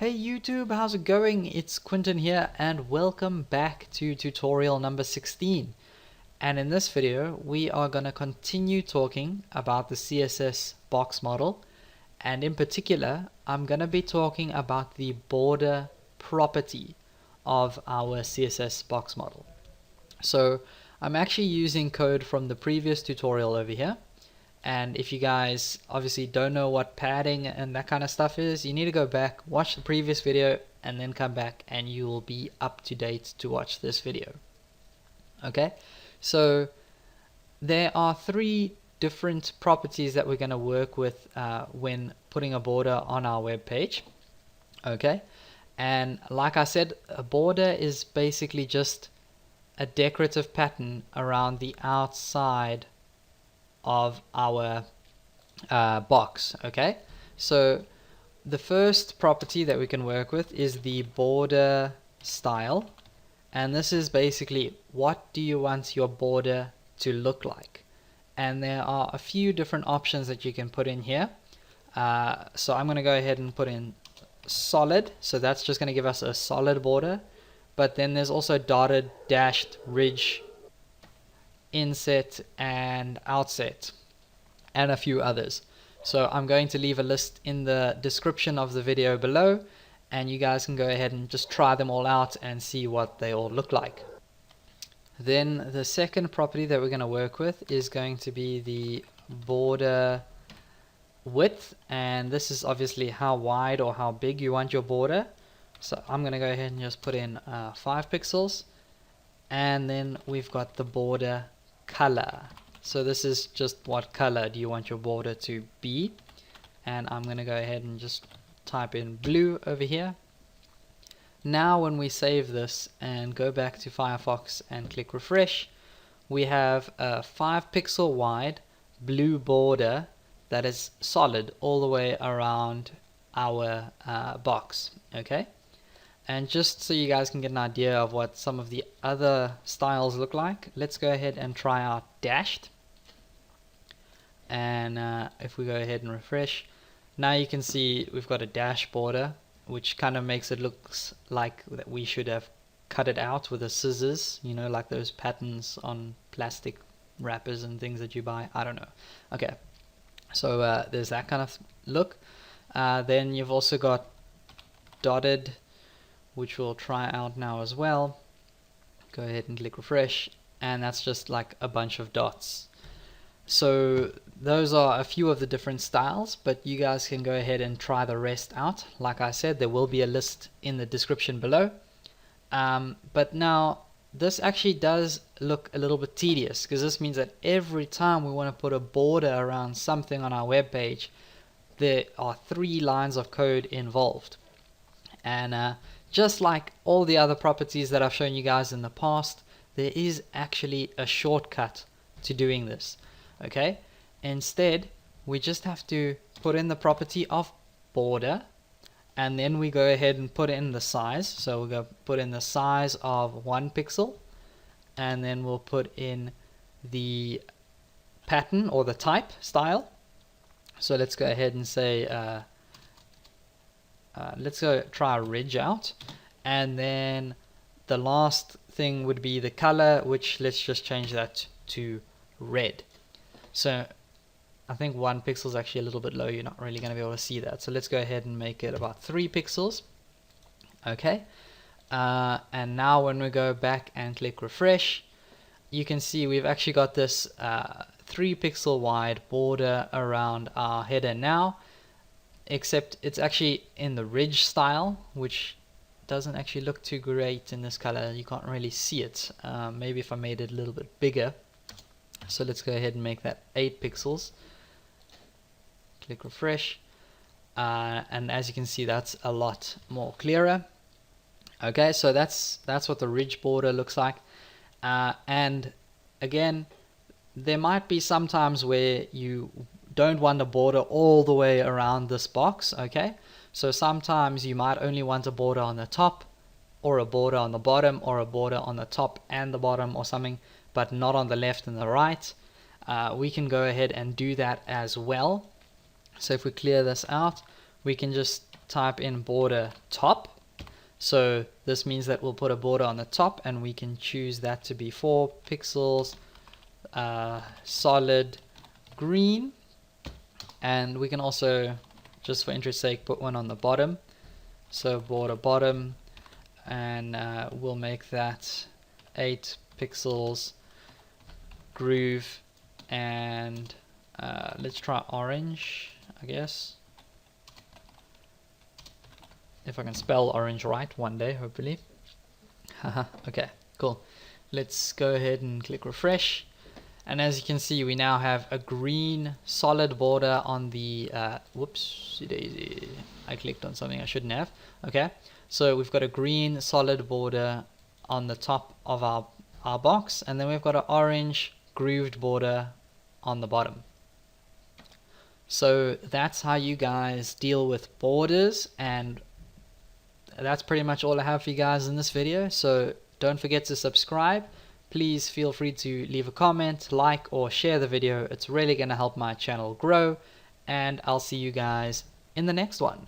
Hey YouTube, how's it going? It's Quinton here and welcome back to tutorial number 16. And in this video we are going to continue talking about the CSS box model, and in particular I'm going to be talking about the border property of our CSS box model. So I'm actually using code from the previous tutorial over here. And if you guys obviously don't know what padding and that kind of stuff is, you need to go back, watch the previous video, and then come back and you will be up to date to watch this video. Okay, so there are three different properties that we're going to work with when putting a border on our web page. Okay, and like I said, a border is basically just a decorative pattern around the outside of our box. Okay, so the first property that we can work with is the border style, and this is basically what do you want your border to look like, and there are a few different options that you can put in here. So I'm going to go ahead and put in solid, so that's just going to give us a solid border, but then there's also dotted, dashed, ridge, inset and outset, and a few others. So I'm going to leave a list in the description of the video below, and you guys can go ahead and just try them all out and see what they all look like. Then the second property that we're going to work with is going to be the border width, and this is obviously how wide or how big you want your border. So I'm going to go ahead and just put in 5 pixels, and then we've got the border color. So this is just what color do you want your border to be, and I'm going to go ahead and just type in blue over here. Now when we save this and go back to Firefox and click refresh, we have a 5 pixel wide blue border that is solid all the way around our box. Okay, and just so you guys can get an idea of what some of the other styles look like, let's go ahead and try out dashed. And if we go ahead and refresh, now you can see we've got a dash border, which kind of makes it look like that we should have cut it out with a scissors, you know, like those patterns on plastic wrappers and things that you buy. I don't know. Okay, so there's that kind of look. Then you've also got dotted, which we'll try out now as well. Go ahead and click refresh, and that's just like a bunch of dots. So those are a few of the different styles, but you guys can go ahead and try the rest out. Like I said, there will be a list in the description below. But now this actually does look a little bit tedious, because this means that every time we want to put a border around something on our web page, there are 3 lines of code involved. And just like all the other properties that I've shown you guys in the past, there is actually a shortcut to doing this. Okay, instead we just have to put in the property of border, and then we go ahead and put in the size. So we'll go put in the size of 1 pixel, and then we'll put in the pattern or the type style. So let's go ahead and say let's go try a ridge out, and then the last thing would be the color, which let's just change that to red. So I think 1 pixel is actually a little bit low, you're not really going to be able to see that, so let's go ahead and make it about 3 pixels. Okay, and now when we go back and click refresh, you can see we've actually got this 3 pixel wide border around our header now, except it's actually in the ridge style, which doesn't actually look too great in this color. You can't really see it. Maybe if I made it a little bit bigger. So let's go ahead and make that 8 pixels. Click refresh, and as you can see, that's a lot more clearer. Okay, so that's what the ridge border looks like. And again, there might be some times where you don't want a border all the way around this box. Okay, so sometimes you might only want a border on the top, or a border on the bottom, or a border on the top and the bottom or something, but not on the left and the right. We can go ahead and do that as well. So if we clear this out, we can just type in border top. So this means that we'll put a border on the top, and we can choose that to be 4 pixels, solid green, and we can also, just for interest's sake, put one on the bottom. So border bottom, and we'll make that 8 pixels groove, and let's try orange, I guess, if I can spell orange right one day, hopefully. Haha, okay, cool. Let's go ahead and click refresh, and as you can see, we now have a green solid border on the whoopsie daisy, I clicked on something I shouldn't have. Okay, so we've got a green solid border on the top of our box, and then we've got an orange grooved border on the bottom. So that's how you guys deal with borders, and that's pretty much all I have for you guys in this video. So don't forget to subscribe. Please feel free to leave a comment, like, or share the video. It's really going to help my channel grow, and I'll see you guys in the next one.